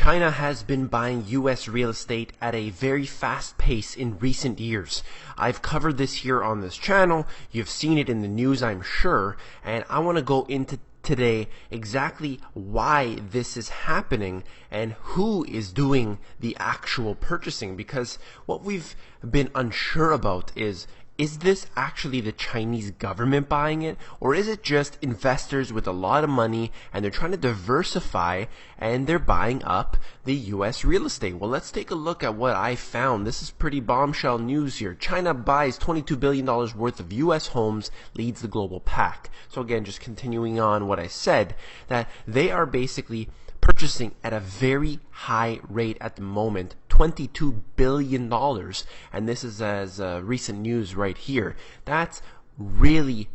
China has been buying US real estate at a very fast pace in recent years. I've covered this here on this channel. You've seen it in the news, I'm sure, and I want to go into today exactly why this is happening and who is doing the actual purchasing, because what we've been unsure about is this actually the Chinese government buying it, or is it just investors with a lot of money and they're trying to diversify and they're buying up the US real estate? Well, let's take a look at what I found. This is pretty bombshell news here. China buys $22 billion worth of US homes, leads the global pack. So again, just continuing on what I said, that they are basically purchasing at a very high rate at the moment, $22 billion, and this is as recent news right here. That's really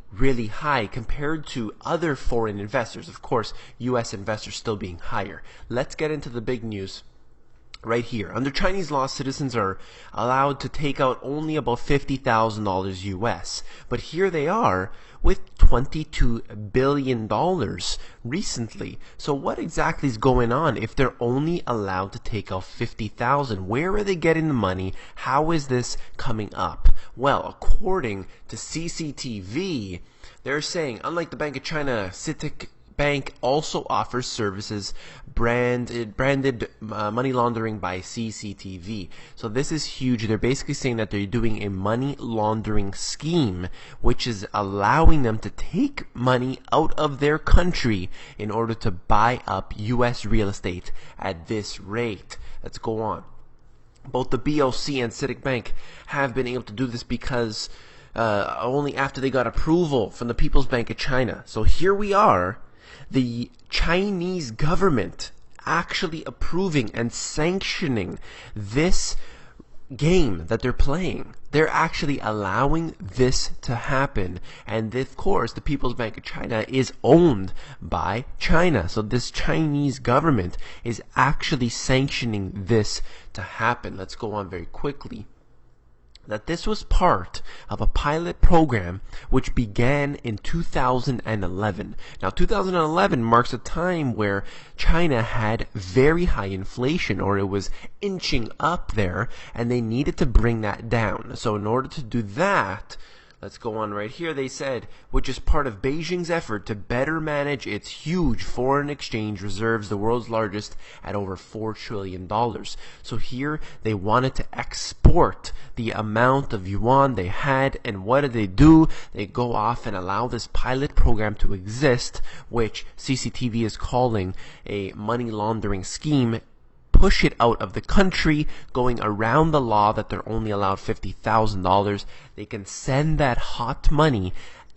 high compared to other foreign investors. Of course, US investors still being higher. Let's get into the big news right here. Under Chinese law, citizens are allowed to take out only about $50,000 US, but here they are with $22 billion recently. So what exactly is going on if they're only allowed to take out $50,000? Where are they getting the money? How is this coming up? Well, according to CCTV, they're saying, unlike the Bank of China, CITIC Bank also offers services branded money laundering by CCTV. So this is huge. They're basically saying that they're doing a money laundering scheme, which is allowing them to take money out of their country in order to buy up US real estate at this rate. Let's go on. Both the BOC and CITIC Bank have been able to do this because only after they got approval from the People's Bank of China. So here we are, the Chinese government actually approving and sanctioning this game that they're playing. They're actually allowing this to happen, and of course the People's Bank of China is owned by China, so this Chinese government is actually sanctioning this to happen. Let's go on very quickly. That this was part of a pilot program which began in 2011. Now, 2011 marks a time where China had very high inflation, or it was inching up there, and they needed to bring that down. So in order to do that, let's go on right here. They said, which is part of Beijing's effort to better manage its huge foreign exchange reserves, the world's largest at over $4 trillion. So here they wanted to export the amount of yuan they had, and what did they do? They go off and allow this pilot program to exist, which CCTV is calling a money laundering scheme. Push it out of the country, going around the law that they're only allowed $50,000. They can send that hot money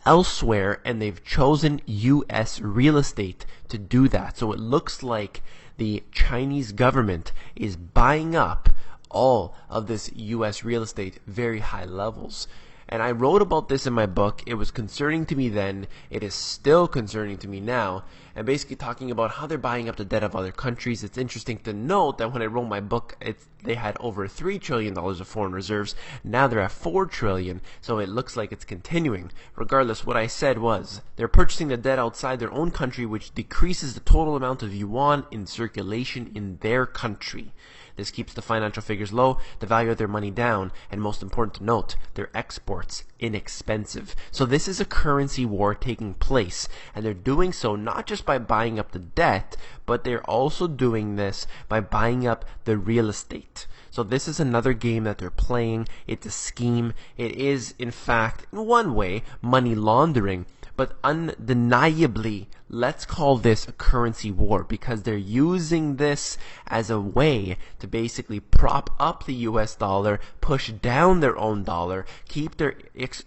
elsewhere, and they've chosen US real estate to do that. So it looks like the Chinese government is buying up all of this US real estate, very high levels. And I wrote about this in my book. It was concerning to me then. It is still concerning to me now. And basically talking about how they're buying up the debt of other countries. It's interesting to note that when I wrote my book, they had over $3 trillion of foreign reserves. Now they're at $4 trillion. So it looks like it's continuing. Regardless, what I said was they're purchasing the debt outside their own country, which decreases the total amount of yuan in circulation in their country. This keeps the financial figures low, the value of their money down, and most important to note, their exports inexpensive. So this is a currency war taking place, and they're doing so not just by buying up the debt, but they're also doing this by buying up the real estate. So this is another game that they're playing. It's a scheme. It is, in fact, in one way, money laundering. But undeniably, let's call this a currency war, because they're using this as a way to basically prop up the US dollar, push down their own dollar, keep their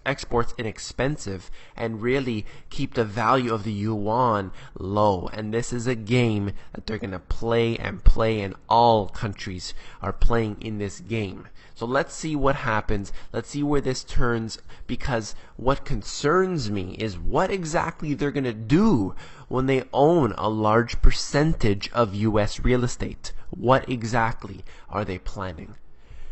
exports inexpensive, and really keep the value of the yuan low. And this is a game that they're going to play, and all countries are playing in this game. So let's see what happens. Let's see where this turns, because what concerns me is what exactly they're going to do when they own a large percentage of US real estate. What exactly are they planning?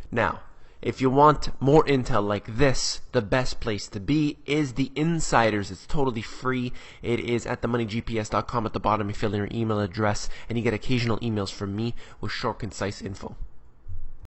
Now, If you want more intel like this, the best place to be is the Insiders. It's totally free. It is at themoneygps.com. At the bottom, you fill in your email address, and you get occasional emails from me with short, concise info.